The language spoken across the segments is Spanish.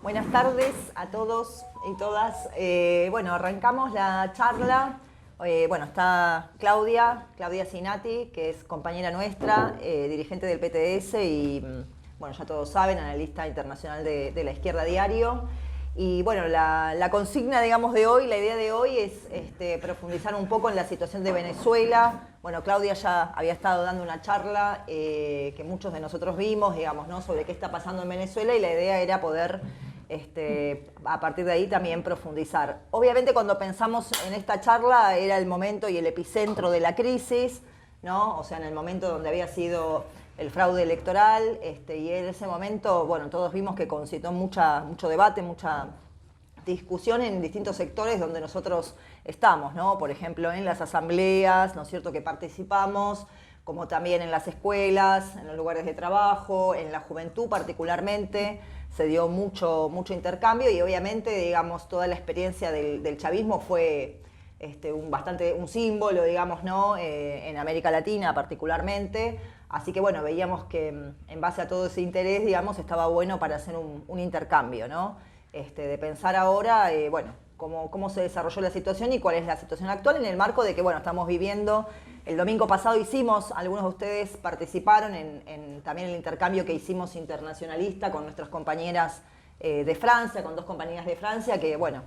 Buenas tardes a todos y todas. Bueno, arrancamos la charla. Bueno, está Claudia Sinati, que es compañera nuestra, dirigente del PTS y, bueno, ya todos saben, analista internacional de La Izquierda Diario. Y bueno, la consigna, digamos, de hoy, la idea de hoy es profundizar un poco en la situación de Venezuela. Bueno, Claudia ya había estado dando una charla que muchos de nosotros vimos, digamos, ¿no?, sobre qué está pasando en Venezuela, y la idea era poder, a partir de ahí, también profundizar. Obviamente, cuando pensamos en esta charla, era el momento y el epicentro de la crisis, ¿no? O sea, en el momento donde había sido el fraude electoral, y en ese momento, bueno, todos vimos que concitó mucho debate, mucha discusión en distintos sectores donde nosotros estamos, ¿no? Por ejemplo, en las asambleas, ¿no es cierto?, que participamos, como también en las escuelas, en los lugares de trabajo, en la juventud particularmente, se dio mucho intercambio, y obviamente, digamos, toda la experiencia del chavismo fue un símbolo, digamos, ¿no?, en América Latina particularmente. Así que, bueno, veíamos que en base a todo ese interés, digamos, estaba bueno para hacer un intercambio, ¿no? De pensar ahora, bueno, cómo se desarrolló la situación y cuál es la situación actual, en el marco de que, bueno, estamos viviendo. El domingo pasado algunos de ustedes participaron también el intercambio que hicimos internacionalista con nuestras compañeras de Francia, con dos compañeras de Francia, que, bueno,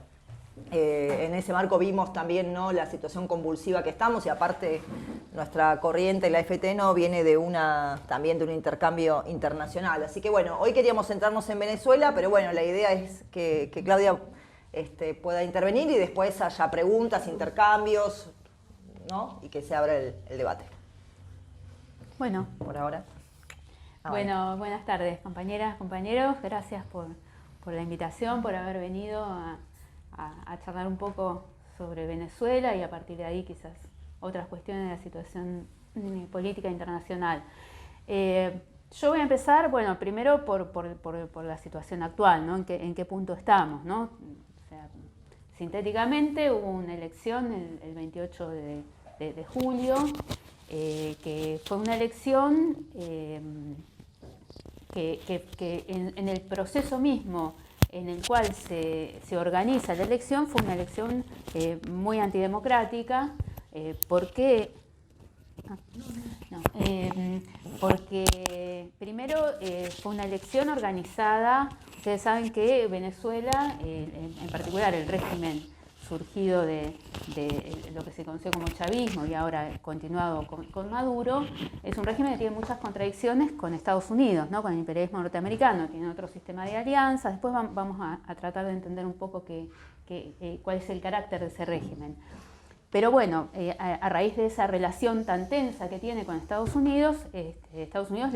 en ese marco vimos también, ¿no?, la situación convulsiva que estamos, y aparte nuestra corriente, la FT, no viene también de un intercambio internacional. Así que, bueno, hoy queríamos centrarnos en Venezuela, pero bueno, la idea es que Claudia pueda intervenir y después haya preguntas, intercambios, ¿no?, y que se abra el debate. Bueno, por ahora. Bueno, buenas tardes, compañeras, compañeros. Gracias por la invitación, por haber venido a charlar un poco sobre Venezuela y a partir de ahí quizás otras cuestiones de la situación política internacional. Yo voy a empezar, bueno, primero por la situación actual, ¿no? En qué punto estamos, ¿no? O sea, sintéticamente hubo una elección el 28 de julio, que fue una elección que en el proceso mismo en el cual se organiza la elección fue una elección muy antidemocrática, porque primero fue una elección organizada. Ustedes saben que Venezuela, en particular el régimen surgido de lo que se conoció como chavismo y ahora continuado con Maduro, es un régimen que tiene muchas contradicciones con Estados Unidos, ¿no?, con el imperialismo norteamericano. Tiene otro sistema de alianzas. Después vamos a tratar de entender un poco cuál es el carácter de ese régimen. Pero bueno, a raíz de esa relación tan tensa que tiene con Estados Unidos le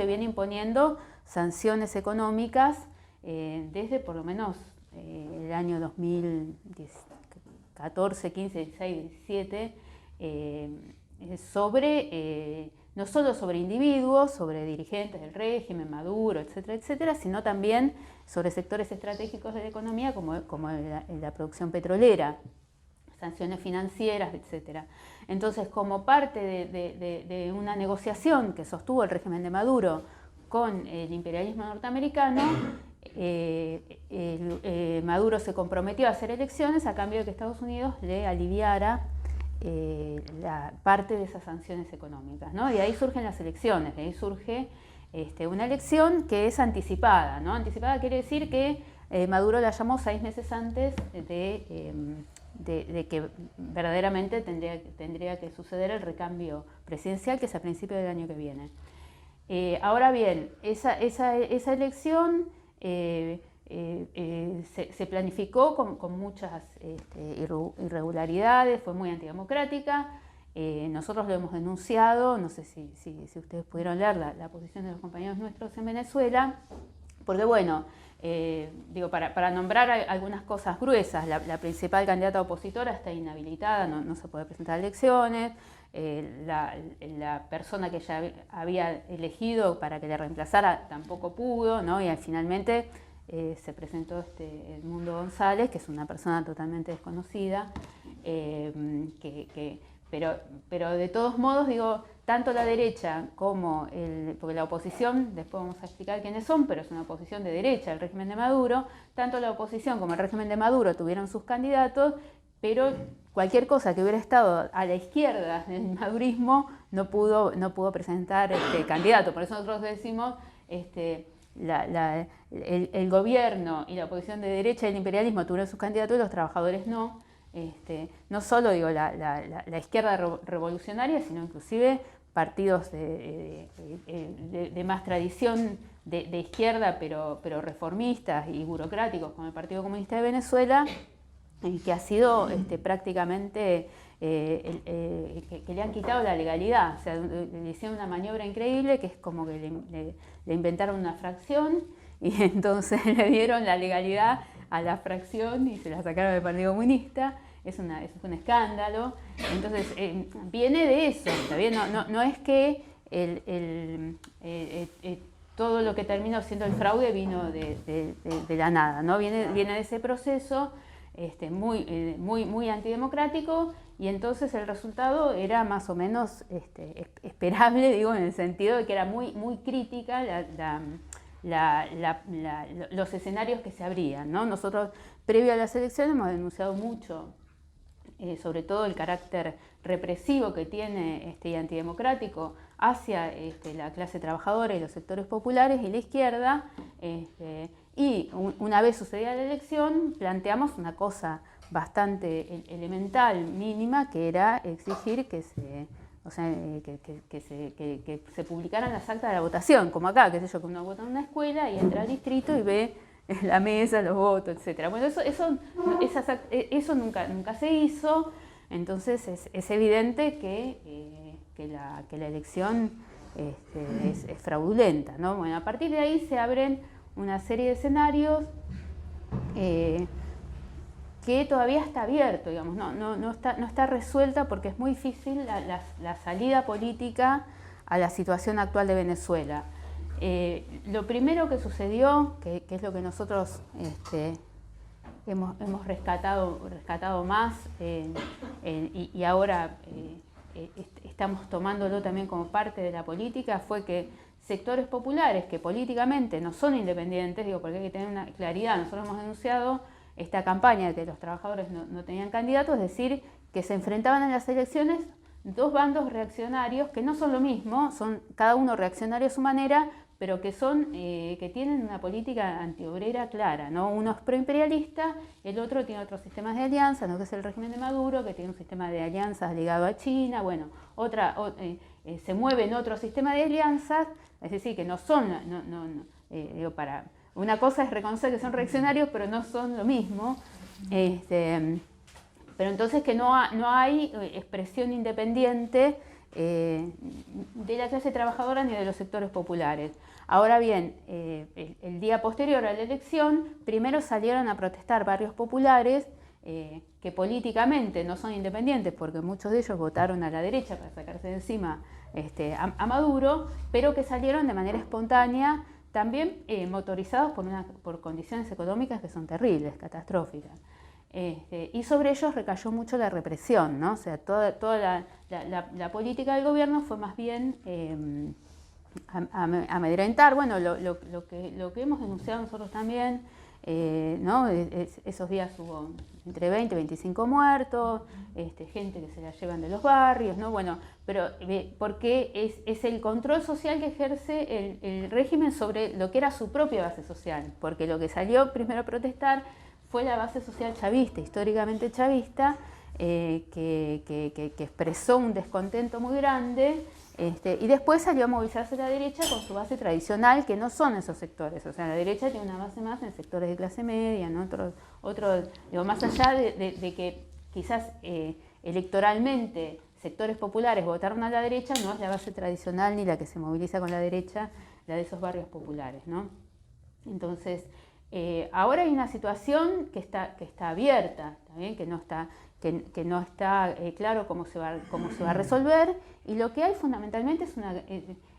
viene imponiendo sanciones económicas desde por lo menos el año 2014, 15, 16, 17, no solo sobre individuos, sobre dirigentes del régimen, Maduro, etcétera, etcétera, sino también sobre sectores estratégicos de la economía como la producción petrolera, sanciones financieras, etcétera. Entonces, como parte de una negociación que sostuvo el régimen de Maduro con el imperialismo norteamericano, Maduro se comprometió a hacer elecciones a cambio de que Estados Unidos le aliviara la parte de esas sanciones económicas, ¿no? Y ahí surgen las elecciones, de ahí surge una elección que es anticipada, ¿no? Anticipada quiere decir que Maduro la llamó 6 meses antes de que verdaderamente tendría que suceder el recambio presidencial, que es a principios del año que viene. Ahora bien, esa elección se planificó con muchas irregularidades, fue muy antidemocrática. Nosotros lo hemos denunciado, no sé si ustedes pudieron leer la posición de los compañeros nuestros en Venezuela, porque bueno, para nombrar algunas cosas gruesas, la principal candidata opositora está inhabilitada, no se puede presentar a elecciones. La persona que ya había elegido para que le reemplazara tampoco pudo, ¿no? Y finalmente se presentó Edmundo González, que es una persona totalmente desconocida, que pero de todos modos, digo, tanto la derecha como porque la oposición, después vamos a explicar quiénes son, pero es una oposición de derecha al régimen de Maduro, tanto la oposición como el régimen de Maduro tuvieron sus candidatos, pero cualquier cosa que hubiera estado a la izquierda del madurismo no pudo presentar candidato. Por eso nosotros decimos, el gobierno y la oposición de derecha y el imperialismo tuvieron sus candidatos y los trabajadores no. No solo digo la izquierda revolucionaria, sino inclusive partidos de más tradición de izquierda, pero reformistas y burocráticos, como el Partido Comunista de Venezuela, que ha sido prácticamente que le han quitado la legalidad. O sea, le hicieron una maniobra increíble, que es como que le inventaron una fracción y entonces le dieron la legalidad a la fracción y se la sacaron del Partido Comunista. Es un escándalo. Entonces, viene de eso, ¿está bien? No es que todo lo que terminó siendo el fraude vino de la nada, ¿no? Viene de ese proceso muy antidemocrático, y entonces el resultado era más o menos esperable, digo, en el sentido de que era muy crítica los escenarios que se abrían, ¿no? Nosotros, previo a las elecciones, hemos denunciado mucho sobre todo el carácter represivo que tiene y antidemocrático hacia la clase trabajadora y los sectores populares y la izquierda, y una vez sucedida la elección planteamos una cosa bastante elemental, mínima, que era exigir que se publicaran las actas de la votación, como acá, qué sé yo, que uno vota en una escuela y entra al distrito y ve la mesa, los votos, etc. Bueno, eso nunca se hizo. Entonces es evidente que la elección es fraudulenta, ¿no? Bueno, a partir de ahí se abren una serie de escenarios que todavía está abierto, digamos, no está resuelta, porque es muy difícil la salida política a la situación actual de Venezuela. Lo primero que sucedió, que es lo que nosotros hemos rescatado más, y ahora estamos tomándolo también como parte de la política, fue que sectores populares que políticamente no son independientes, digo, porque hay que tener una claridad. Nosotros hemos denunciado esta campaña de que los trabajadores no tenían candidatos, es decir, que se enfrentaban en las elecciones dos bandos reaccionarios que no son lo mismo, son cada uno reaccionario a su manera, pero que tienen una política antiobrera clara, ¿no? Uno es proimperialista, el otro tiene otros sistemas de alianza, ¿no? Que es el régimen de Maduro, que tiene un sistema de alianzas ligado a China, bueno, se mueve en otro sistema de alianzas, es decir, que no son, una cosa es reconocer que son reaccionarios, pero no son lo mismo, pero entonces que no hay expresión independiente de la clase trabajadora ni de los sectores populares. Ahora bien, el día posterior a la elección, primero salieron a protestar barrios populares que políticamente no son independientes, porque muchos de ellos votaron a la derecha para sacarse de encima a Maduro, pero que salieron de manera espontánea, también motorizados por condiciones económicas que son terribles, catastróficas. Y sobre ellos recayó mucho la represión, ¿no? O sea, toda la política del gobierno fue más bien amedrentar. Bueno, lo que hemos denunciado nosotros también, ¿no? Esos días hubo entre 20 y 25 muertos, gente que se la llevan de los barrios, ¿no? Bueno, pero porque es el control social que ejerce el régimen sobre lo que era su propia base social, porque lo que salió primero a protestar fue la base social chavista, históricamente chavista, que expresó un descontento muy grande, y después salió a movilizarse la derecha con su base tradicional, que no son esos sectores. O sea, la derecha tiene una base más en sectores de clase media, ¿no? Digo, más allá de que quizás electoralmente sectores populares votaron a la derecha, no es la base tradicional ni la que se moviliza con la derecha, la de esos barrios populares, ¿no? Entonces, ahora hay una situación que está abierta, ¿también? que no está claro cómo se va a resolver, y lo que hay fundamentalmente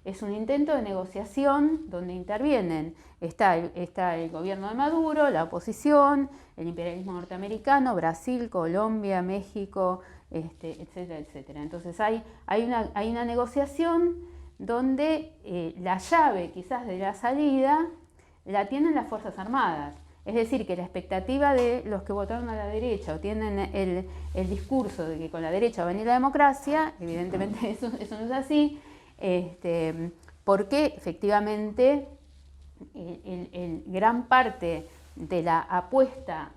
es un intento de negociación donde intervienen, está el gobierno de Maduro, la oposición, el imperialismo norteamericano, Brasil, Colombia, México, etcétera, etcétera. Entonces hay una negociación donde la llave quizás de la salida la tienen las Fuerzas Armadas. Es decir, que la expectativa de los que votaron a la derecha o tienen el discurso de que con la derecha va a venir la democracia, evidentemente eso no es así, porque efectivamente gran parte de la apuesta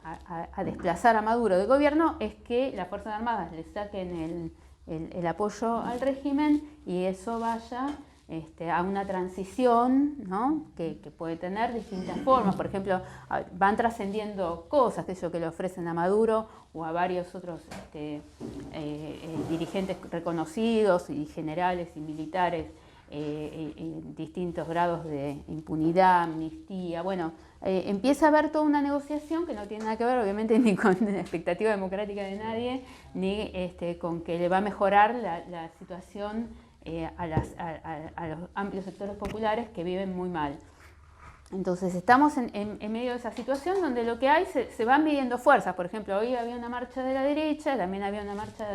a desplazar a Maduro del gobierno es que las Fuerzas Armadas le saquen el apoyo al régimen y eso vaya a una transición, ¿no? que puede tener distintas formas. Por ejemplo, van trascendiendo cosas que le ofrecen a Maduro o a varios otros dirigentes reconocidos y generales y militares, distintos grados de impunidad, amnistía. Bueno, empieza a haber toda una negociación que no tiene nada que ver obviamente ni con la expectativa democrática de nadie, ni con que le va a mejorar la situación a los amplios sectores populares que viven muy mal. Entonces estamos en medio de esa situación donde lo que hay se van midiendo fuerzas. Por ejemplo, hoy había una marcha de la derecha, también había una marcha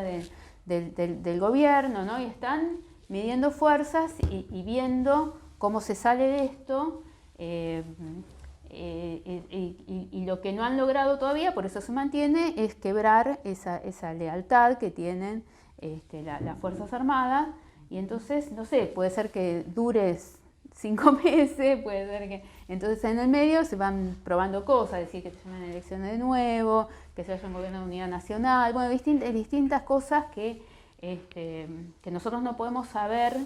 del gobierno, ¿no? Y están midiendo fuerzas y viendo cómo se sale de esto, y lo que no han logrado todavía, por eso se mantiene, es quebrar esa lealtad que tienen las Fuerzas Armadas. Y entonces, no sé, puede ser que dure 5 meses, puede ser que... Entonces en el medio se van probando cosas, decir que se llaman elecciones de nuevo, que se haya un gobierno de unidad nacional, bueno, distintas cosas que nosotros no podemos saber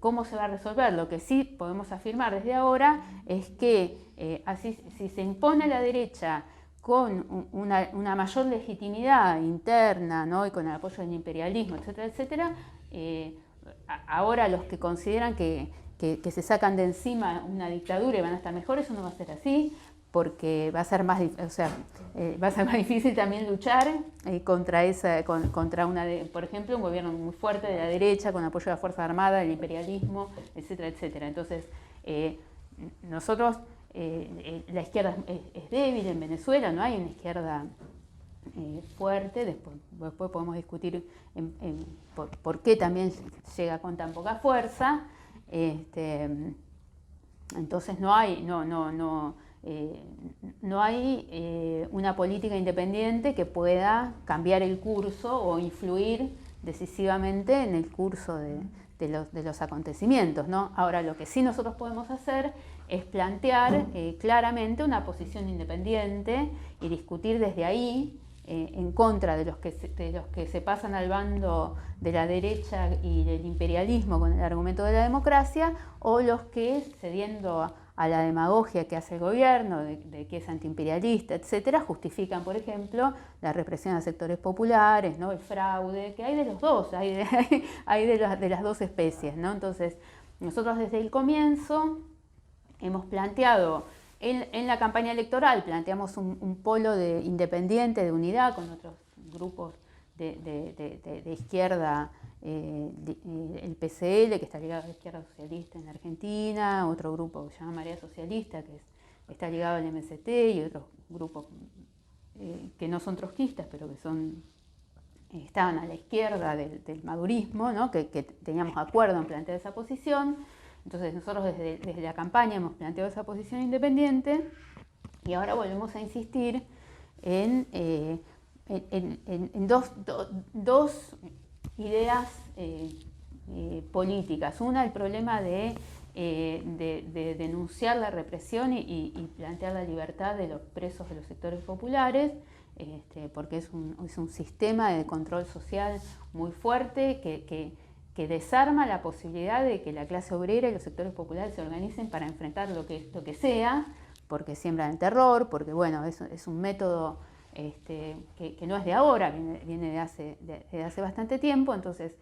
cómo se va a resolver. Lo que sí podemos afirmar desde ahora es que así, si se impone a la derecha con una mayor legitimidad interna, ¿no? Y con el apoyo del imperialismo, etcétera, etcétera, ahora los que consideran que se sacan de encima una dictadura y van a estar mejor, eso no va a ser así, porque va a ser más difícil también luchar contra por ejemplo, un gobierno muy fuerte de la derecha, con apoyo de la Fuerza Armada, del imperialismo, etcétera, etcétera. Entonces, nosotros, la izquierda es débil en Venezuela, no hay una izquierda fuerte, después podemos discutir por qué también llega con tan poca fuerza. Entonces no hay una política independiente que pueda cambiar el curso o influir decisivamente en el curso de los acontecimientos, ¿no? Ahora, lo que sí nosotros podemos hacer es plantear claramente una posición independiente y discutir desde ahí en contra de los que se pasan al bando de la derecha y del imperialismo con el argumento de la democracia, o los que, cediendo a la demagogia que hace el gobierno, de que es antiimperialista, etcétera, justifican, por ejemplo, la represión a sectores populares, ¿no? El fraude, que hay de los dos, hay de las dos especies, ¿no? Entonces, nosotros desde el comienzo hemos planteado, en la campaña electoral planteamos un polo independiente, de unidad, con otros grupos de izquierda, el PCL, que está ligado a la izquierda socialista en la Argentina, otro grupo que se llama Marea Socialista, que está ligado al MST, y otros grupos que no son trotskistas, pero que estaban a la izquierda del madurismo, ¿no? que teníamos acuerdo en plantear esa posición. Entonces nosotros desde la campaña hemos planteado esa posición independiente y ahora volvemos a insistir en dos ideas políticas. Una, el problema de denunciar la represión y plantear la libertad de los presos de los sectores populares, porque es un sistema de control social muy fuerte que desarma la posibilidad de que la clase obrera y los sectores populares se organicen para enfrentar lo que sea, porque siembran el terror, porque bueno, es un método que no es de ahora, viene de hace bastante tiempo. Entonces,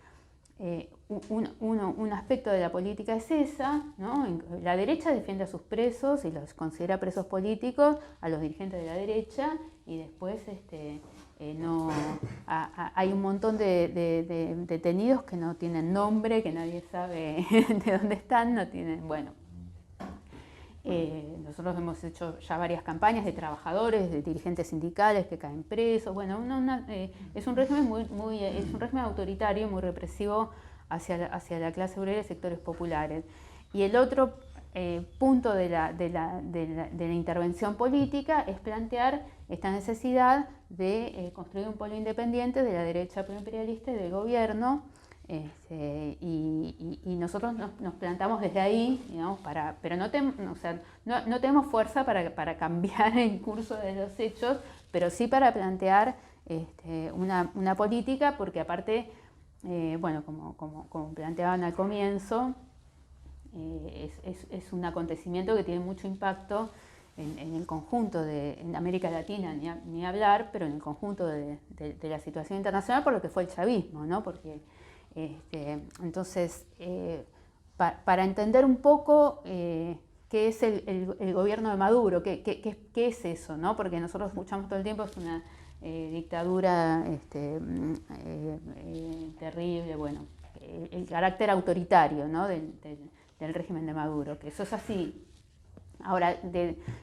un aspecto de la política es esa, ¿no? La derecha defiende a sus presos y los considera presos políticos, a los dirigentes de la derecha, y después hay un montón de detenidos que no tienen nombre, que nadie sabe de dónde están, no tienen, bueno. Nosotros hemos hecho ya varias campañas de trabajadores, de dirigentes sindicales que caen presos. Bueno, es un régimen es un régimen autoritario, muy represivo hacia la clase obrera y sectores populares. Y el otro punto de la intervención política es plantear esta necesidad de construir un polo independiente de la derecha proimperialista y del gobierno. Y nosotros nos plantamos desde ahí, digamos, pero no tenemos fuerza para cambiar el curso de los hechos, pero sí para plantear una política, porque aparte, bueno, como planteaban al comienzo, es un acontecimiento que tiene mucho impacto en el conjunto en América Latina, ni hablar, pero en el conjunto de la situación internacional por lo que fue el chavismo, ¿no? Porque entonces, para entender un poco qué es el gobierno de Maduro, qué es eso, ¿no? Porque nosotros escuchamos todo el tiempo, es una dictadura terrible, bueno, el carácter autoritario, ¿no? del régimen de Maduro, que eso es así. Ahora,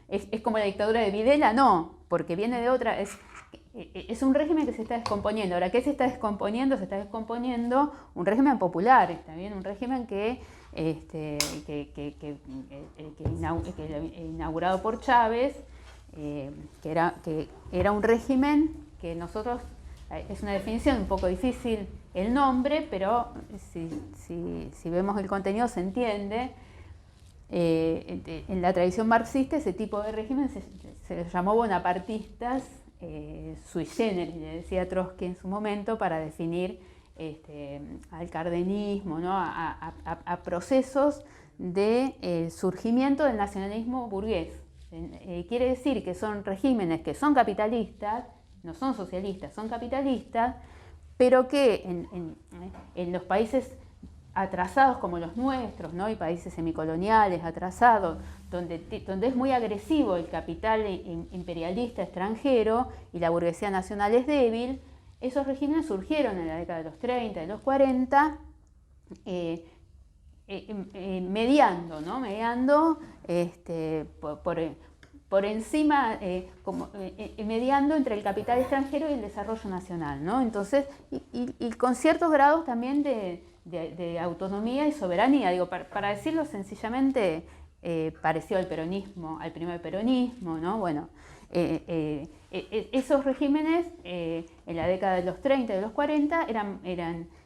¿es como la dictadura de Videla? No, porque viene de otra... Es un régimen que se está descomponiendo. Ahora, ¿qué se está descomponiendo? Se está descomponiendo un régimen popular, ¿está bien? Un régimen inaugurado por Chávez, que era un régimen que nosotros, es una definición un poco difícil el nombre, pero si vemos el contenido se entiende. En la tradición marxista ese tipo de régimen se les llamó bonapartistas, sui generis, le decía Trotsky en su momento, para definir al cardenismo, ¿no? a procesos de surgimiento del nacionalismo burgués. Quiere decir que son regímenes que son capitalistas, no son socialistas, son capitalistas, pero que en los países atrasados como los nuestros, ¿no? Y países semicoloniales atrasados, donde es muy agresivo el capital imperialista extranjero y la burguesía nacional es débil, esos regímenes surgieron en la década de los 30 y los 40, mediando, ¿no? Por encima, mediando entre el capital extranjero y el desarrollo nacional, ¿no? Entonces, y con ciertos grados también de autonomía y soberanía. Digo, para decirlo sencillamente, pareció al peronismo, al primer peronismo, ¿no? Bueno, esos regímenes en la década de los 30 y de los 40 eran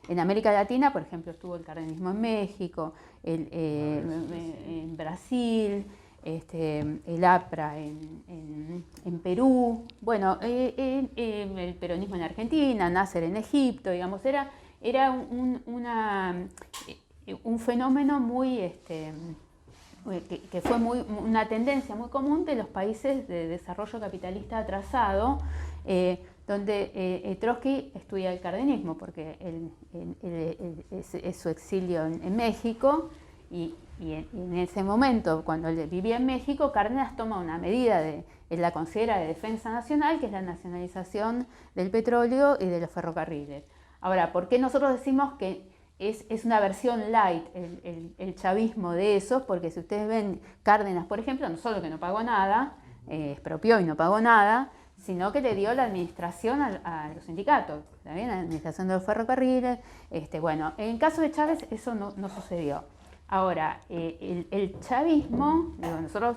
en América Latina, por ejemplo, estuvo el cardenismo en México, en Brasil, el APRA en Perú, bueno, el peronismo en Argentina, Nasser en Egipto, digamos, era un fenómeno muy, que fue una tendencia muy común de los países de desarrollo capitalista atrasado, donde Trotsky estudia el cardenismo, porque es su exilio en México, y en ese momento, cuando él vivía en México, Cárdenas toma una medida, él la considera de defensa nacional, que es la nacionalización del petróleo y de los ferrocarriles. Ahora, ¿por qué nosotros decimos que es una versión light el chavismo de eso? Porque si ustedes ven Cárdenas, por ejemplo, no solo que no pagó nada, expropió y no pagó nada, sino que le dio la administración a los sindicatos, ¿está bien? La administración de los ferrocarriles. Bueno, en el caso de Chávez eso no sucedió. Ahora, el chavismo, digo, nosotros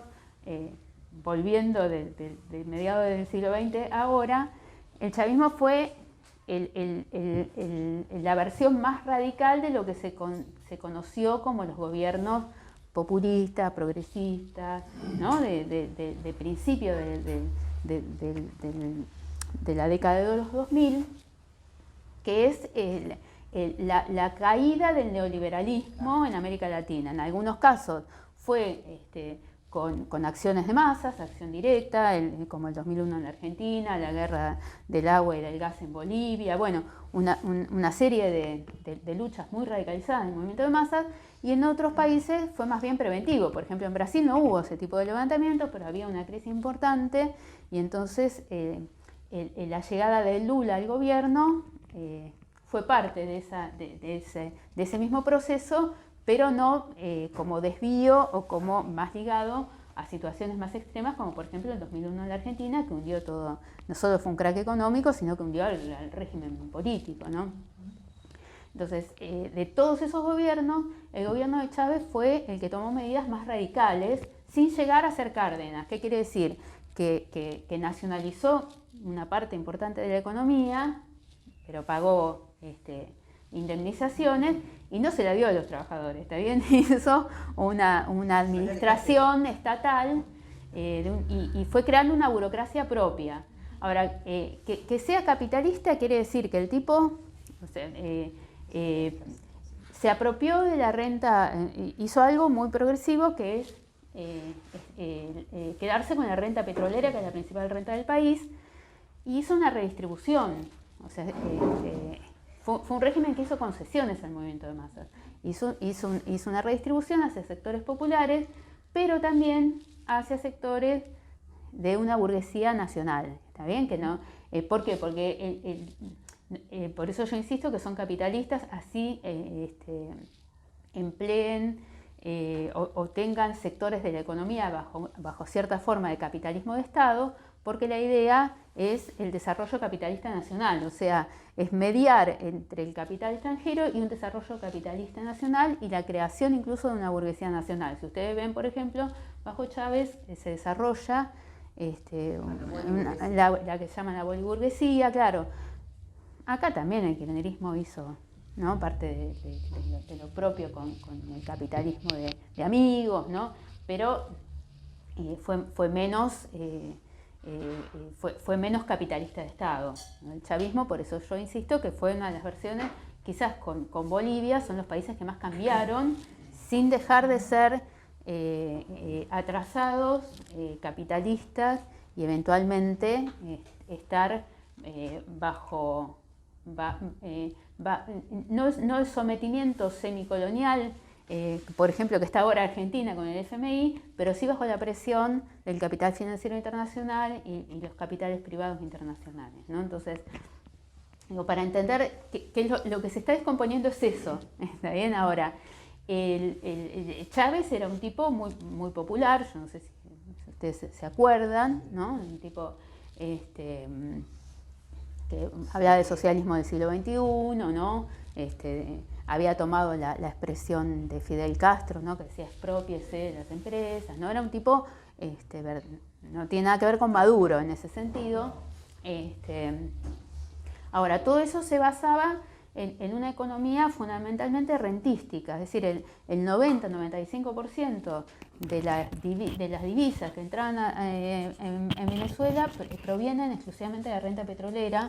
volviendo de mediados del siglo XX ahora, el chavismo fue la versión más radical de lo que se conoció como los gobiernos populistas, progresistas, ¿no? de principio de la década de los 2000, que es la caída del neoliberalismo en América Latina. En algunos casos fue con acciones de masas, acción directa, como el 2001 en la Argentina, la guerra del agua y del gas en Bolivia, bueno, una serie de luchas muy radicalizadas en el movimiento de masas, y en otros países fue más bien preventivo. Por ejemplo, en Brasil no hubo ese tipo de levantamientos, pero había una crisis importante, y entonces la llegada de Lula al gobierno fue parte de ese mismo proceso, pero no como desvío o como más ligado a situaciones más extremas, como por ejemplo el 2001 en la Argentina, que hundió todo, no solo fue un crack económico, sino que hundió al régimen político, ¿no? Entonces, de todos esos gobiernos, el gobierno de Chávez fue el que tomó medidas más radicales sin llegar a ser Cárdenas. ¿Qué quiere decir? Que nacionalizó una parte importante de la economía, pero pagó indemnizaciones y no se la dio a los trabajadores, ¿está bien? Hizo una administración estatal y fue creando una burocracia propia. Ahora, que sea capitalista quiere decir que el tipo se apropió de la renta, hizo algo muy progresivo que es quedarse con la renta petrolera, que es la principal renta del país, y hizo una redistribución. O sea, fue un régimen que hizo concesiones al movimiento de masas. Hizo una redistribución hacia sectores populares, pero también hacia sectores de una burguesía nacional. ¿Está bien? Que no, ¿por qué? Porque por eso yo insisto que son capitalistas, así empleen o tengan sectores de la economía bajo cierta forma de capitalismo de Estado, porque la idea es el desarrollo capitalista nacional, o sea, es mediar entre el capital extranjero y un desarrollo capitalista nacional y la creación incluso de una burguesía nacional. Si ustedes ven, por ejemplo, bajo Chávez se desarrolla la que se llama la boliburguesía, claro. Acá también el kirchnerismo hizo, ¿no?, parte de lo propio con el capitalismo de amigos, ¿no? Pero fue menos capitalista de Estado, ¿no? El chavismo, por eso yo insisto que fue una de las versiones, quizás con Bolivia, son los países que más cambiaron, sin dejar de ser atrasados, capitalistas, y eventualmente estar no el sometimiento semicolonial, por ejemplo, que está ahora Argentina con el FMI, pero sí bajo la presión del capital financiero internacional y los capitales privados internacionales, ¿no? Entonces, para entender que lo que se está descomponiendo es eso, ¿está bien? Ahora, Chávez era un tipo muy, muy popular, yo no sé si ustedes se acuerdan, ¿no? Un tipo que hablaba del socialismo del siglo XXI, ¿no? Había tomado la expresión de Fidel Castro, ¿no?, que decía expropiese de las empresas, ¿no? Era un tipo, no tiene nada que ver con Maduro en ese sentido. Ahora, todo eso se basaba en una economía fundamentalmente rentística, es decir, el 90-95% de las divisas que entraban en Venezuela provienen exclusivamente de la renta petrolera,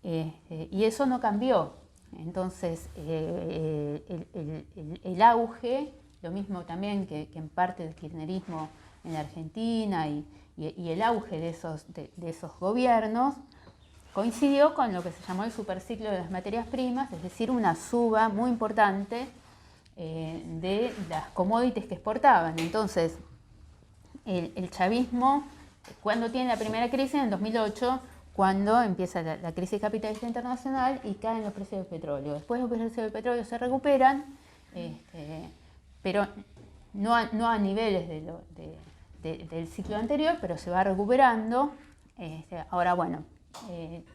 y eso no cambió. Entonces, el auge, lo mismo también que en parte del kirchnerismo en la Argentina y el auge de esos gobiernos, coincidió con lo que se llamó el superciclo de las materias primas, es decir, una suba muy importante de las commodities que exportaban. Entonces, el chavismo, cuando tiene la primera crisis, en el 2008, cuando empieza la crisis capitalista internacional y caen los precios del petróleo. Después los precios del petróleo se recuperan, pero no a niveles del ciclo anterior, pero se va recuperando. Ahora, bueno,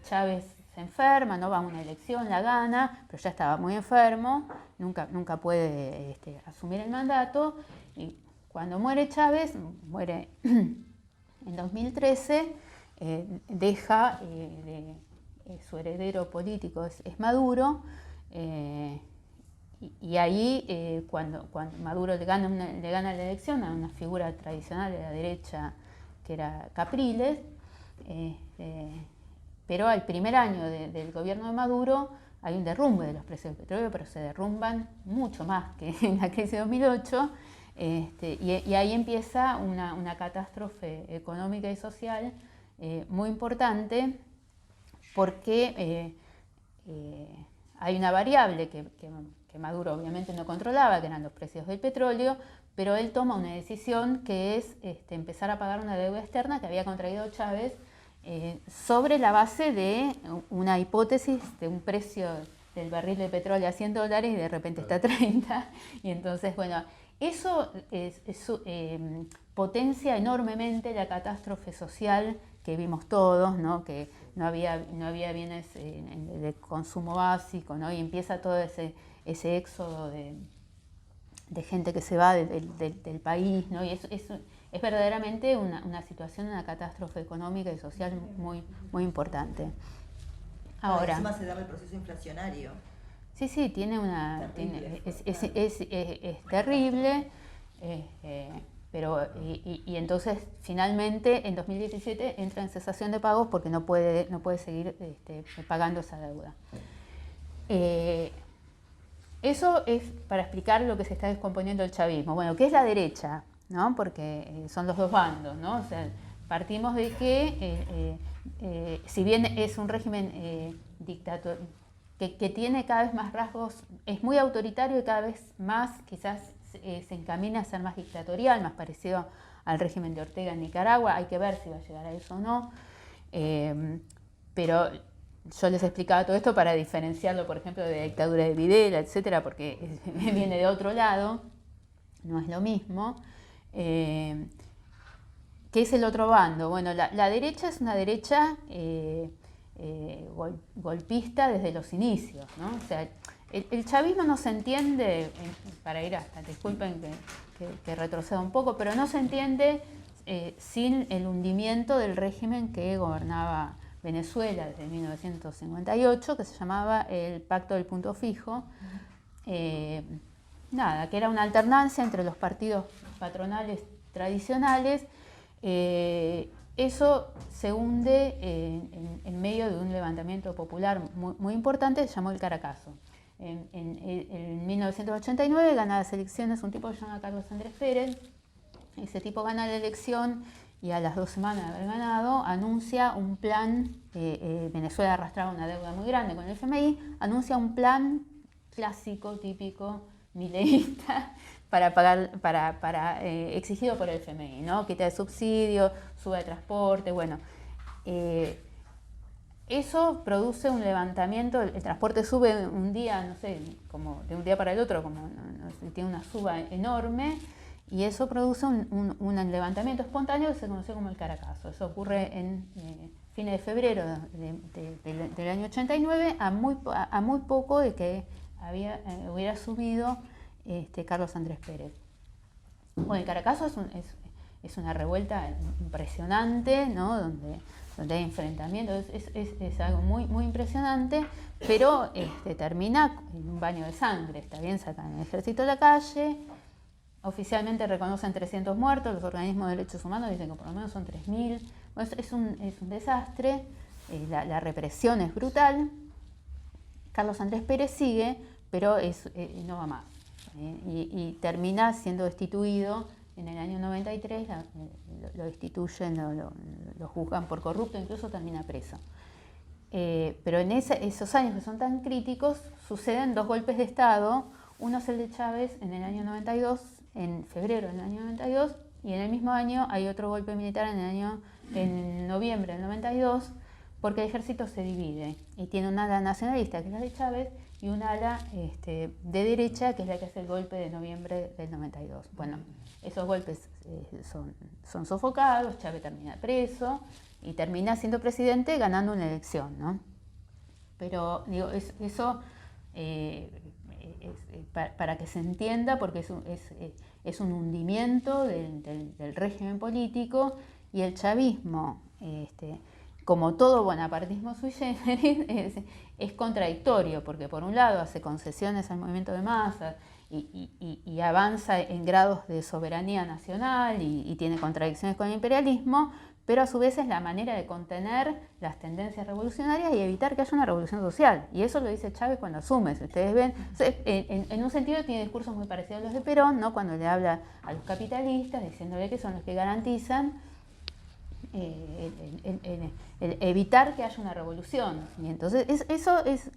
Chávez se enferma, no va a una elección, la gana, pero ya estaba muy enfermo, nunca puede asumir el mandato, y cuando muere Chávez, muere en 2013, deja su heredero político es Maduro, y ahí cuando Maduro le gana la elección a una figura tradicional de la derecha que era Capriles, pero al primer año del gobierno de Maduro hay un derrumbe de los precios del petróleo, pero se derrumban mucho más que en la crisis de 2008, y ahí empieza una catástrofe económica y social muy importante, porque hay una variable que Maduro obviamente no controlaba, que eran los precios del petróleo, pero él toma una decisión que es empezar a pagar una deuda externa que había contraído Chávez, sobre la base de una hipótesis de un precio del barril de petróleo a $100 y de repente está a 30, y entonces, bueno, Eso potencia enormemente la catástrofe social que vimos todos, ¿no? Que no había bienes de consumo básico, ¿no? Y empieza todo ese éxodo de gente que se va del país, ¿no? Y es verdaderamente una situación, una catástrofe económica y social muy importante. Ahora, encima se da el proceso inflacionario. Sí, tiene una... Es terrible, pero entonces finalmente en 2017 entra en cesación de pagos porque no puede seguir pagando esa deuda. Eso es para explicar lo que se está descomponiendo el chavismo. Bueno, ¿qué es la derecha? ¿No? Porque son los dos bandos, ¿no? O sea, partimos de que si bien es un régimen dictatorial, que tiene cada vez más rasgos, es muy autoritario y cada vez más quizás se encamina a ser más dictatorial, más parecido al régimen de Ortega en Nicaragua. Hay que ver si va a llegar a eso o no. Pero yo les explicaba todo esto para diferenciarlo, por ejemplo, de la dictadura de Videla, etcétera, porque viene de otro lado, no es lo mismo. ¿Qué es el otro bando? Bueno, la derecha es una derecha golpista desde los inicios, ¿no? O sea, el chavismo no se entiende, para ir hasta, disculpen que retroceda un poco, pero no se entiende sin el hundimiento del régimen que gobernaba Venezuela desde 1958, que se llamaba el Pacto del Punto Fijo. Que era una alternancia entre los partidos patronales tradicionales. Eso se hunde en medio de un levantamiento popular muy importante, se llamó el Caracazo. En 1989 gana las elecciones un tipo que se llama Carlos Andrés Pérez. Ese tipo gana la elección y a las 2 semanas de haber ganado anuncia un plan. Venezuela arrastraba una deuda muy grande con el FMI, anuncia un plan clásico, típico, mileísta, para pagar, exigido por el FMI, ¿no? Quita de subsidio, sube de transporte, bueno. Eso produce un levantamiento, el transporte sube un día, no sé, como de un día para el otro, como tiene una suba enorme, y eso produce un levantamiento espontáneo que se conoce como el Caracazo. Eso ocurre en fines de febrero del año 89, a muy poco de que hubiera subido Carlos Andrés Pérez. Bueno, el Caracazo es una revuelta impresionante, ¿no? Donde hay enfrentamientos, es algo muy impresionante, pero termina en un baño de sangre. Está bien, sacan el ejército a la calle, oficialmente reconocen 300 muertos, los organismos de derechos humanos dicen que por lo menos son 3.000. Bueno, es un desastre, la represión es brutal. Carlos Andrés Pérez sigue, pero no va más. Y termina siendo destituido en el año 93, lo destituyen, lo juzgan por corrupto, incluso termina preso. Pero en esos años que son tan críticos suceden 2 golpes de Estado. Uno es el de Chávez en el año 92, en febrero del año 92, y en el mismo año hay otro golpe militar en noviembre del 92, porque el ejército se divide y tiene un ala nacionalista, que es la de Chávez, y un ala de derecha, que es la que hace el golpe de noviembre del 92. Bueno, esos golpes son sofocados, Chávez termina preso y termina siendo presidente ganando una elección, ¿no? Pero digo, eso para que se entienda, porque es un hundimiento del régimen político, y el chavismo, como todo bonapartismo sui generis, es contradictorio, porque por un lado hace concesiones al movimiento de masas y avanza en grados de soberanía nacional y tiene contradicciones con el imperialismo, pero a su vez es la manera de contener las tendencias revolucionarias y evitar que haya una revolución social. Y eso lo dice Chávez cuando asume. Si ustedes ven, en un sentido tiene discursos muy parecidos a los de Perón, ¿no? Cuando le habla a los capitalistas, diciéndole que son los que garantizan el evitar que haya una revolución. Y entonces eso es,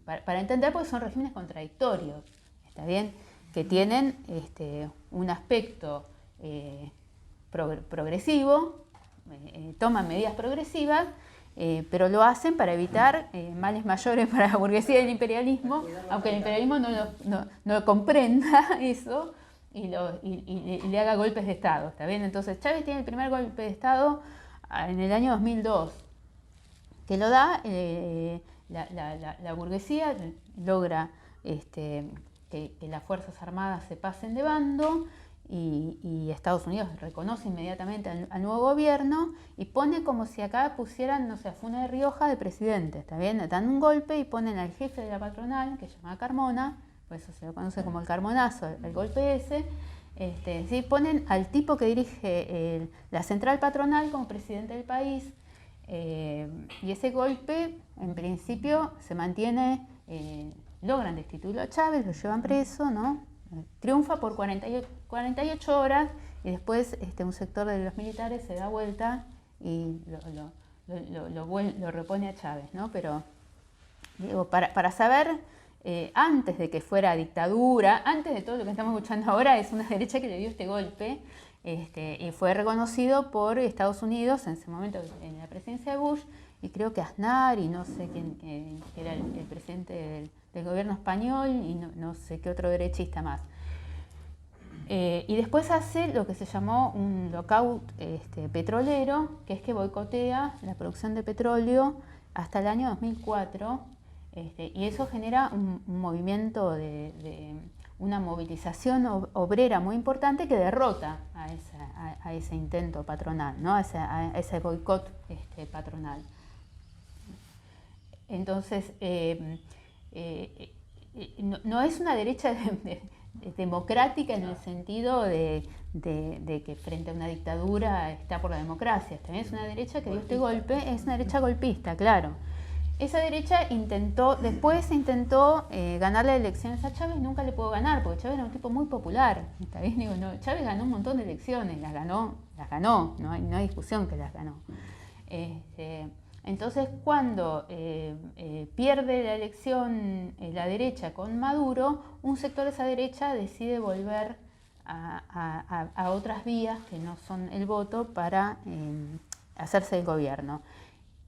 para entender, porque son regímenes contradictorios, ¿está bien? Que tienen un aspecto progresivo, toman medidas progresivas, pero lo hacen para evitar males mayores para la burguesía y el imperialismo, aunque el imperialismo no comprenda eso y le haga golpes de Estado, ¿está bien? Entonces Chávez tiene el primer golpe de Estado en el año 2002, que lo da la burguesía, logra que las Fuerzas Armadas se pasen de bando, y Estados Unidos reconoce inmediatamente al nuevo gobierno y pone como si acá pusieran, no sé, a Funes de Rioja de presidente, ¿está bien? Dan un golpe y ponen al jefe de la patronal, que se llama Carmona, por eso se lo conoce como el Carmonazo, el golpe ese, ¿sí? Ponen al tipo que dirige la central patronal como presidente del país, y ese golpe, en principio, se mantiene, logran destituirlo a Chávez, lo llevan preso, ¿no? Triunfa por 48 horas y después un sector de los militares se da vuelta y lo repone a Chávez, ¿no? Pero digo, para saber, antes de que fuera dictadura, antes de todo lo que estamos escuchando ahora, es una derecha que le dio este golpe, y fue reconocido por Estados Unidos en ese momento en la presidencia de Bush, y creo que Aznar y no sé quién que era el presidente del gobierno español y no sé qué otro derechista más. Y después hace lo que se llamó un lockout petrolero, que es que boicotea la producción de petróleo hasta el año 2004, y eso genera un movimiento una movilización obrera muy importante que derrota a ese intento patronal, ¿no? a ese boicot patronal. Entonces, no es una derecha democrática en el sentido de que frente a una dictadura está por la democracia. También es una derecha que dio este golpe, es una derecha golpista, claro. Esa derecha después intentó ganarle elecciones a Chávez, nunca le pudo ganar, porque Chávez era un tipo muy popular. ¿Está bien? Digo, no, Chávez ganó un montón de elecciones, las ganó, no hay discusión que las ganó. Entonces, cuando pierde la elección la derecha con Maduro, un sector de esa derecha decide volver a otras vías que no son el voto para hacerse el gobierno.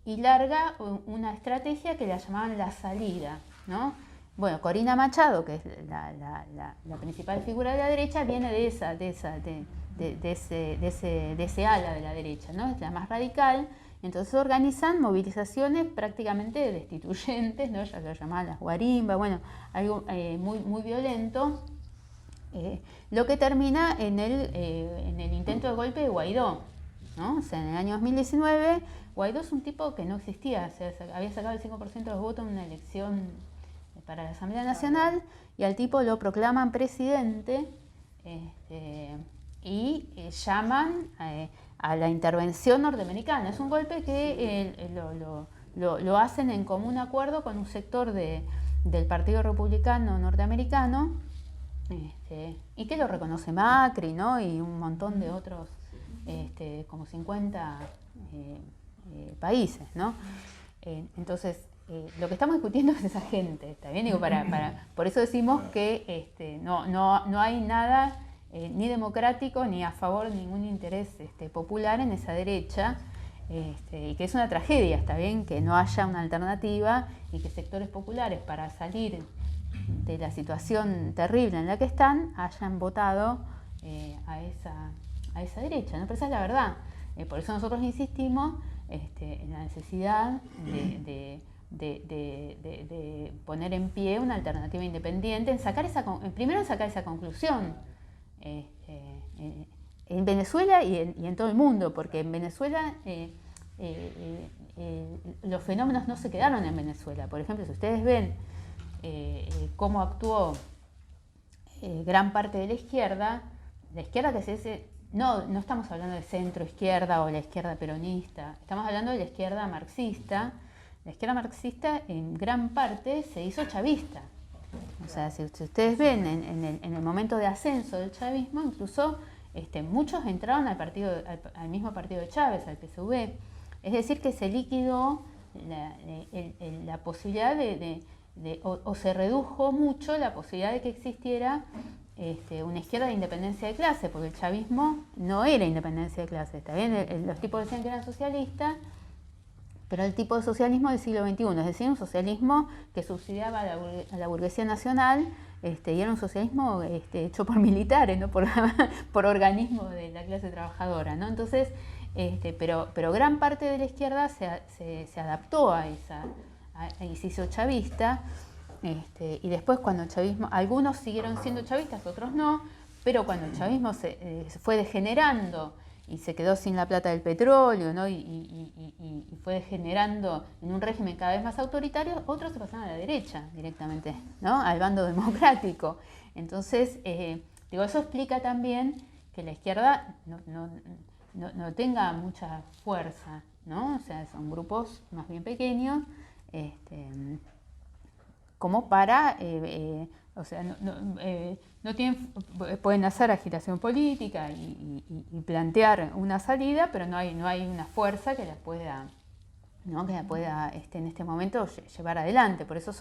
Y larga una estrategia que la llamaban la salida, ¿no? Bueno, Corina Machado, que es la principal figura de la derecha, viene de ese ala de la derecha, ¿no? Es la más radical. Entonces organizan movilizaciones prácticamente destituyentes, ¿no? Ya lo llamaban las guarimbas, bueno, algo muy violento, lo que termina en el intento de golpe de Guaidó, ¿no? O sea, en el año 2019, Guaidó es un tipo que no existía, o sea, había sacado el 5% de los votos en una elección para la Asamblea Nacional, y al tipo lo proclaman presidente, y llaman a la intervención norteamericana. Es un golpe que lo hacen en común acuerdo con un sector del Partido Republicano norteamericano, y que lo reconoce Macri, ¿no? Y un montón de otros, como 50 países, ¿no? Entonces, lo que estamos discutiendo es esa gente, ¿está bien? Digo, por eso decimos que no hay nada ni democrático ni a favor de ningún interés popular en esa derecha, y que es una tragedia, ¿está bien? Que no haya una alternativa y que sectores populares, para salir de la situación terrible en la que están, hayan votado a esa derecha, ¿no? Pero esa es la verdad. Por eso nosotros insistimos en la necesidad de poner en pie una alternativa independiente, primero en sacar esa conclusión en Venezuela y en todo el mundo, porque en Venezuela los fenómenos no se quedaron en Venezuela. Por ejemplo, si ustedes ven cómo actuó gran parte de la izquierda que se dice, no estamos hablando de centro izquierda o la izquierda peronista, estamos hablando de la izquierda marxista. La izquierda marxista en gran parte se hizo chavista. O sea, si ustedes ven en el momento de ascenso del chavismo, incluso muchos entraron al mismo partido de Chávez, al PSV. Es decir, que se liquidó la posibilidad o se redujo mucho la posibilidad de que existiera una izquierda de independencia de clase, porque el chavismo no era independencia de clase, ¿está bien? Los tipos decían que eran socialistas, pero el tipo de socialismo del siglo XXI, es decir, un socialismo que subsidiaba a la burguesía nacional, y era un socialismo hecho por militares, ¿no? por organismos de la clase trabajadora, ¿no? Entonces, pero gran parte de la izquierda se adaptó a y se hizo chavista, y después cuando el chavismo, algunos siguieron siendo chavistas, otros no, pero cuando el chavismo se fue degenerando y se quedó sin la plata del petróleo, ¿no? y fue degenerando en un régimen cada vez más autoritario, otros se pasaron a la derecha directamente, ¿no? Al bando democrático. Entonces, eso explica también que la izquierda no tenga mucha fuerza, ¿no? O sea, son grupos más bien pequeños, como para, o sea, no tienen, pueden hacer agitación política y plantear una salida, pero no hay una fuerza que la pueda, ¿no? Que la pueda en este momento llevar adelante. Por eso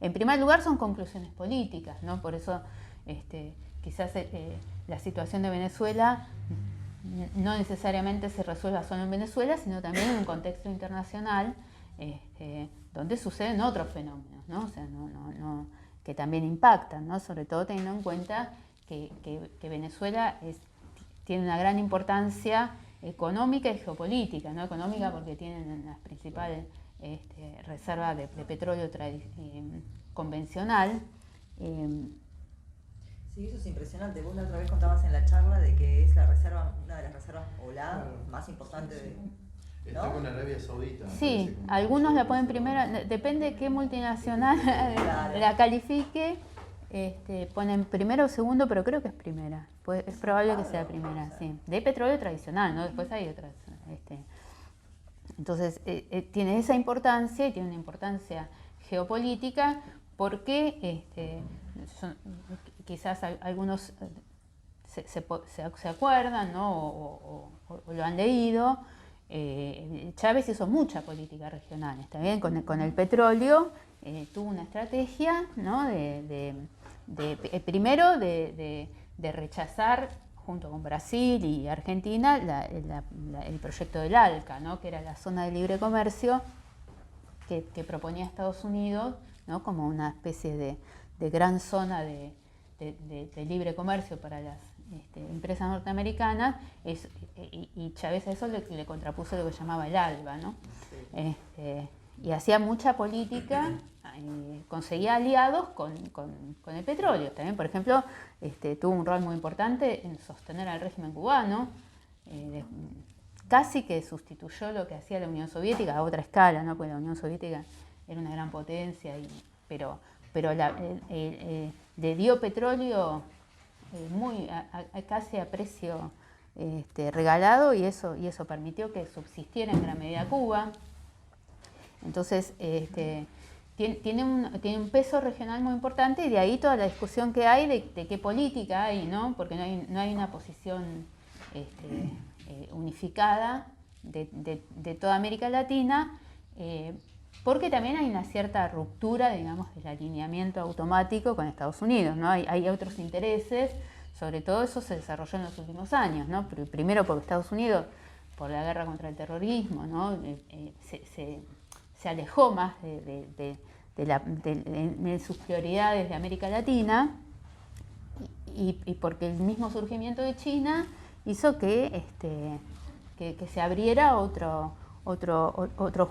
en primer lugar son conclusiones políticas, ¿no? Por eso quizás la situación de Venezuela no necesariamente se resuelva solo en Venezuela, sino también en un contexto internacional, donde suceden otros fenómenos, ¿no? O sea, que también impactan, ¿no? Sobre todo teniendo en cuenta que Venezuela tiene una gran importancia económica y geopolítica, ¿no? Económica porque tienen las principales reservas de petróleo convencional. Sí, eso es impresionante. Vos la otra vez contabas en la charla de que es la reserva, una de las reservas más importantes de... Está con Arabia Saudita. Sí, algunos la ponen primera, depende de qué multinacional la califique, ponen primero o segundo, pero creo que es primera. Es probable que sea primera, sí. De petróleo tradicional, ¿no? Después hay otras. Entonces, tiene esa importancia y tiene una importancia geopolítica porque quizás algunos se acuerdan, ¿no? o lo han leído. Chávez hizo mucha política regional, está bien, con el petróleo tuvo una estrategia, ¿no? Primero de rechazar junto con Brasil y Argentina el proyecto del ALCA, ¿no? Que era la zona de libre comercio que proponía Estados Unidos, ¿no? Como una especie de gran zona de libre comercio para las empresas norteamericanas, y Chávez a eso le contrapuso lo que llamaba el ALBA, ¿no? Y hacía mucha política, conseguía aliados con el petróleo. También, por ejemplo, tuvo un rol muy importante en sostener al régimen cubano, casi que sustituyó lo que hacía la Unión Soviética a otra escala, ¿no? Porque la Unión Soviética era una gran potencia, pero le dio petróleo casi a precio regalado, y eso permitió que subsistiera en gran medida Cuba. Entonces tiene un peso regional muy importante, y de ahí toda la discusión que hay de qué política hay, ¿no? Porque no hay una posición unificada de toda América Latina, porque también hay una cierta ruptura, digamos, del alineamiento automático con Estados Unidos, ¿no? Hay otros intereses, sobre todo eso se desarrolló en los últimos años, ¿no? Primero porque Estados Unidos, por la guerra contra el terrorismo, ¿no? Se alejó más de sus prioridades de América Latina, y porque el mismo surgimiento de China hizo que se abriera otro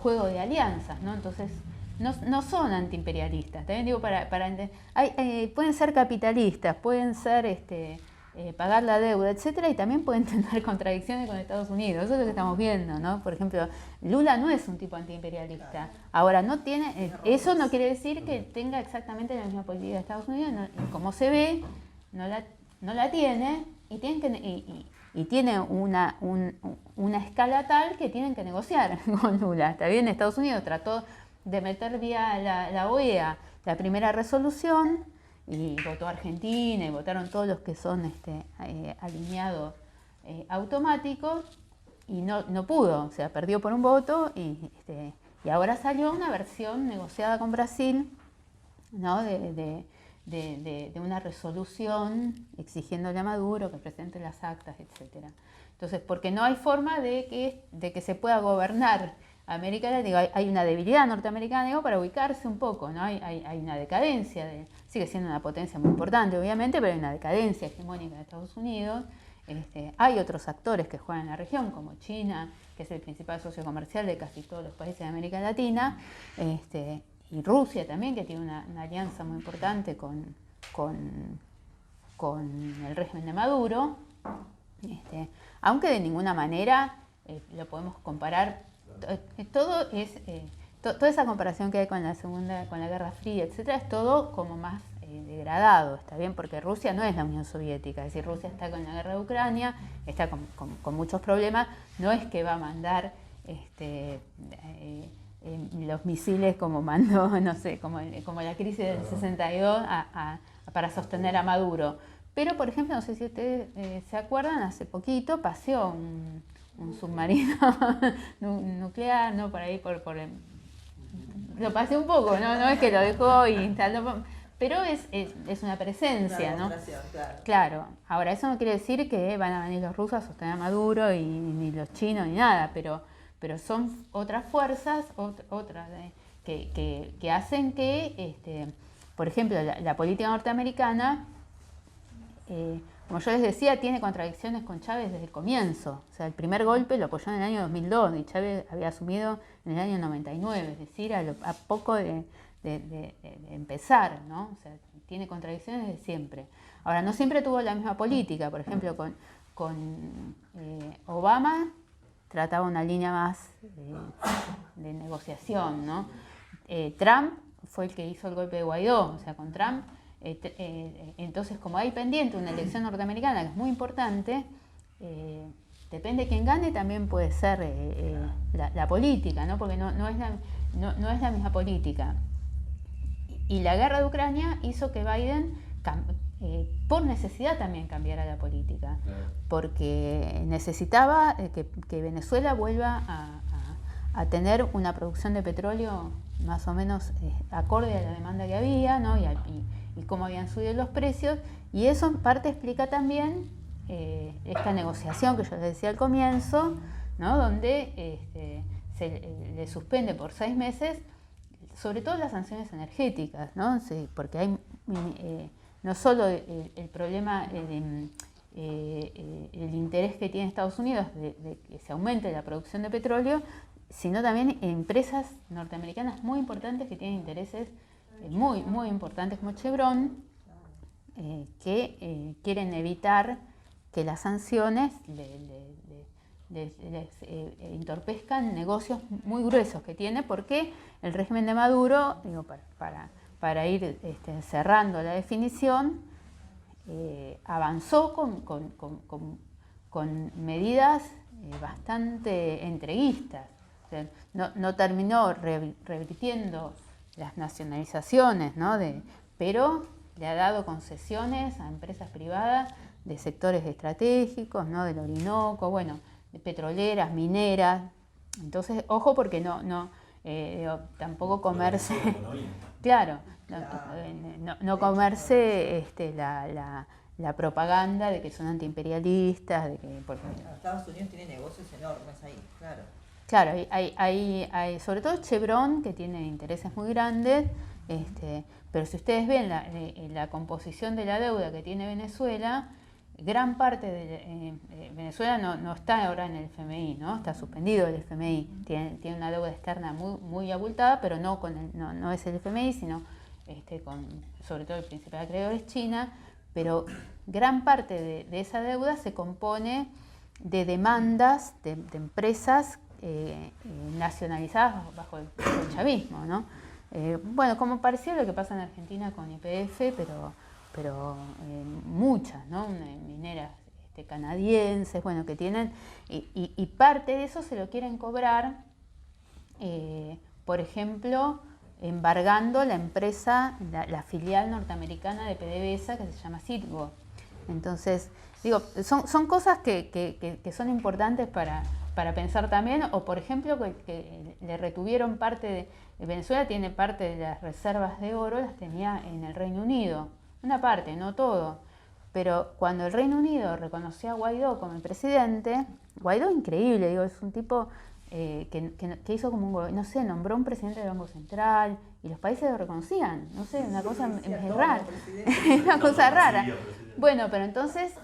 juego de alianzas, ¿no? Entonces, no son antiimperialistas, también digo, pueden ser capitalistas, pueden ser pagar la deuda, etcétera, y también pueden tener contradicciones con Estados Unidos. Eso es lo que estamos viendo, ¿no? Por ejemplo, Lula no es un tipo antiimperialista. Ahora, eso no quiere decir que tenga exactamente la misma política de Estados Unidos, y como se ve, no la tiene, y tiene una escala tal que tienen que negociar con Lula. Está bien, Estados Unidos trató de meter vía la OEA la primera resolución, y votó Argentina, y votaron todos los que son alineados automáticos, y no pudo, o sea, perdió por un voto, y ahora salió una versión negociada con Brasil, ¿no? de una resolución exigiéndole a Maduro que presente las actas, etcétera. Entonces, porque no hay forma de que se pueda gobernar América Latina, hay una debilidad norteamericana, digo, para ubicarse un poco, ¿no? Hay una decadencia, sigue siendo una potencia muy importante, obviamente, pero hay una decadencia hegemónica de Estados Unidos. Hay otros actores que juegan en la región, como China, que es el principal socio comercial de casi todos los países de América Latina, y Rusia también, que tiene una alianza muy importante con el régimen de Maduro, aunque de ninguna manera lo podemos comparar. Todo es toda esa comparación que hay con la Guerra Fría, etcétera, es todo como más degradado, está bien, porque Rusia no es la Unión Soviética, es decir, Rusia está con la guerra de Ucrania, está con muchos problemas, no es que va a mandar los misiles como mandó, no sé, como la crisis del 62 para sostener a Maduro. Pero, por ejemplo, no sé si ustedes se acuerdan, hace poquito paseó un submarino nuclear, ¿no? Por ahí, lo paseó un poco, no es que lo dejó y instaló, pero es una presencia, ¿no? Claro. Ahora, eso no quiere decir que van a venir los rusos a sostener a Maduro y ni los chinos ni nada, pero son otras fuerzas, que hacen que, por ejemplo, la política norteamericana, como yo les decía, tiene contradicciones con Chávez desde el comienzo. O sea, el primer golpe lo apoyó en el año 2002 y Chávez había asumido en el año 99, es decir, a poco de empezar, ¿no? O sea, tiene contradicciones desde siempre. Ahora, no siempre tuvo la misma política. Por ejemplo, con Obama trataba una línea más de negociación, ¿no? Trump fue el que hizo el golpe de Guaidó. O sea, con Trump... entonces, como hay pendiente una elección norteamericana que es muy importante, depende de quién gane, también puede ser la política, ¿no? Porque no es la misma política. Y la guerra de Ucrania hizo que Biden, por necesidad, también cambiara la política, porque necesitaba que Venezuela vuelva a tener una producción de petróleo más o menos acorde a la demanda que había, ¿no? Y cómo habían subido los precios, y eso en parte explica también esta negociación que yo les decía al comienzo, ¿no? Donde se le suspende por 6 meses, sobre todo las sanciones energéticas, ¿no? Sí, porque hay no solo el problema, el interés que tiene Estados Unidos de que se aumente la producción de petróleo, sino también empresas norteamericanas muy importantes que tienen intereses muy, muy importantes como Chevron, que quieren evitar que las sanciones les entorpezcan negocios muy gruesos que tiene, porque el régimen de Maduro, digo, para ir cerrando la definición, avanzó con medidas bastante entreguistas. O sea, no terminó revirtiendo las nacionalizaciones, ¿no? Pero le ha dado concesiones a empresas privadas de sectores estratégicos, ¿no? Del Orinoco, bueno, de petroleras, mineras. Entonces, ojo, porque tampoco comerse, claro, no comerse la propaganda de que son antiimperialistas, de que Estados Unidos tiene negocios enormes ahí, claro. Claro, hay sobre todo Chevron, que tiene intereses muy grandes, pero si ustedes ven la composición de la deuda que tiene Venezuela, gran parte de Venezuela no está ahora en el FMI, ¿no? Está suspendido el FMI, tiene una deuda externa muy, muy abultada, pero no es el FMI, sino sobre todo el principal acreedor es China, pero gran parte de esa deuda se compone de demandas de empresas nacionalizadas bajo el chavismo, ¿no? Bueno, como pareció lo que pasa en Argentina con YPF, pero muchas, ¿no? Mineras canadienses, bueno, que tienen, y parte de eso se lo quieren cobrar, por ejemplo, embargando la empresa, la filial norteamericana de PDVSA, que se llama Citgo. Entonces, digo, son cosas que son importantes para pensar también, o por ejemplo que le retuvieron parte Venezuela tiene parte de las reservas de oro, las tenía en el Reino Unido, una parte, no todo, Pero cuando el Reino Unido reconoció a Guaidó como el presidente, Guaidó increíble, digo, es un tipo que hizo como un, no sé, nombró un presidente del Banco Central y los países lo reconocían, no sé, una cosa es rara, una cosa rara. Bueno, pero entonces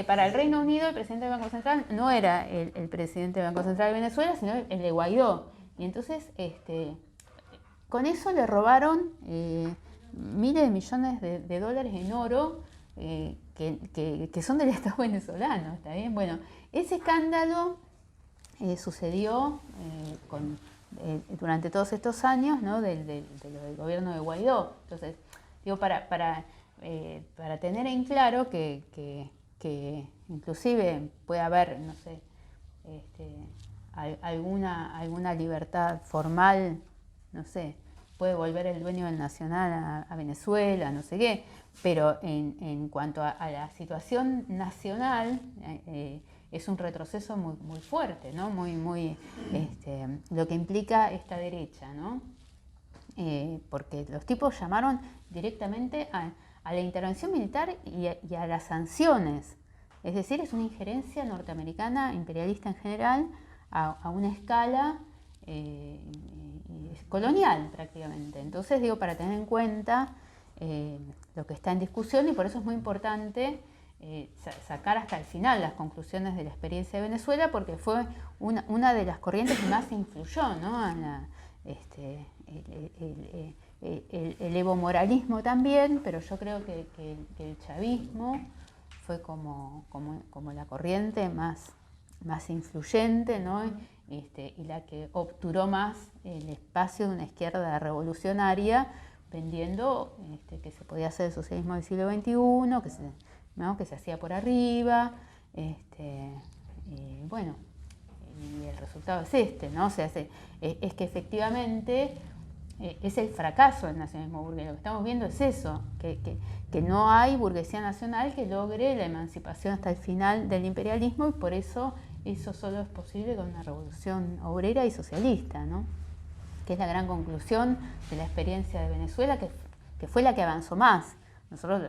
para el Reino Unido el presidente del Banco Central no era el presidente del Banco Central de Venezuela, sino el de Guaidó. Y entonces con eso le robaron miles de millones de dólares en oro que son del Estado venezolano, ¿está bien? Bueno, ese escándalo sucedió durante todos estos años, ¿no? del gobierno de Guaidó. Entonces, digo, para tener en claro que inclusive puede haber, no sé, alguna libertad formal, no sé, puede volver el dueño del Nacional a Venezuela, no sé qué, pero en cuanto a la situación nacional, es un retroceso muy, muy fuerte, ¿no? Muy lo que implica esta derecha, ¿no? Porque los tipos llamaron directamente a la intervención militar y a las sanciones. Es decir, es una injerencia norteamericana, imperialista en general, a una escala colonial prácticamente. Entonces, digo, para tener en cuenta lo que está en discusión, y por eso es muy importante sacar hasta el final las conclusiones de la experiencia de Venezuela, porque fue una de las corrientes que más influyó, ¿no? El evo-moralismo también, pero yo creo que el chavismo fue como la corriente más influyente, ¿no? Y la que obturó más el espacio de una izquierda revolucionaria, vendiendo que se podía hacer el socialismo del siglo XXI, que se hacía por arriba, bueno, y el resultado es ¿no? O sea, es que efectivamente es el fracaso del nacionalismo burgués. Lo que estamos viendo es eso, que no hay burguesía nacional que logre la emancipación hasta el final del imperialismo, y por eso solo es posible con una revolución obrera y socialista, ¿no? Que es la gran conclusión de la experiencia de Venezuela, que fue la que avanzó más. Nosotros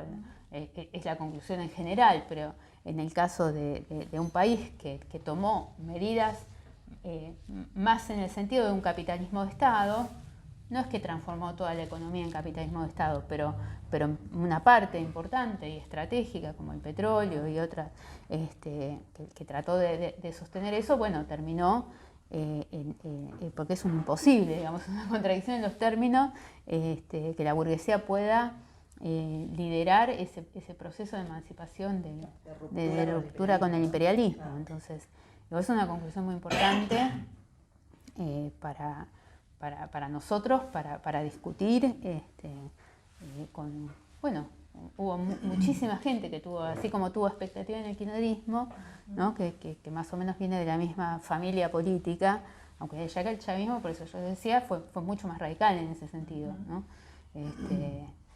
es la conclusión en general, pero en el caso de un país que tomó medidas más en el sentido de un capitalismo de Estado, no es que transformó toda la economía en capitalismo de Estado, pero una parte importante y estratégica, como el petróleo y otras, que trató de sostener eso, bueno, terminó, porque es un imposible, digamos, una contradicción en los términos, que la burguesía pueda liderar ese proceso de emancipación, de ruptura con el imperialismo. Entonces, es una conclusión muy importante para nosotros, para discutir, bueno, hubo muchísima gente que tuvo, así como tuvo expectativa en el kirchnerismo, ¿no? que más o menos viene de la misma familia política, aunque ya que el chavismo, por eso yo decía, fue mucho más radical en ese sentido, ¿no?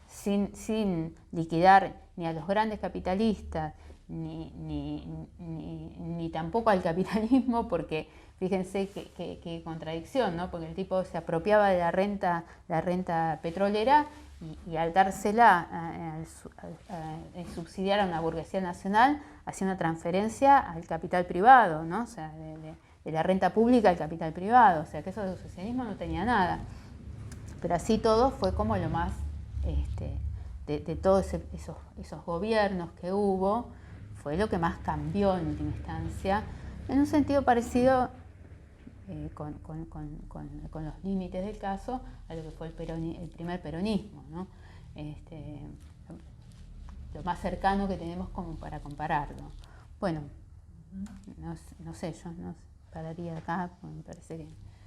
Sin liquidar ni a los grandes capitalistas, ni tampoco al capitalismo, porque fíjense qué contradicción, ¿no? Porque el tipo se apropiaba de la renta petrolera y al dársela, al subsidiar a una burguesía nacional, hacía una transferencia al capital privado, ¿no? O sea, de la renta pública al capital privado, o sea, que eso del socialismo no tenía nada. Pero así todo fue como lo más, de todos esos gobiernos que hubo, fue lo que más cambió en última instancia, en un sentido parecido, con los límites del caso, a lo que fue el primer peronismo, ¿no? Lo más cercano que tenemos como para compararlo. Bueno, no sé, yo no pararía acá, porque me parece que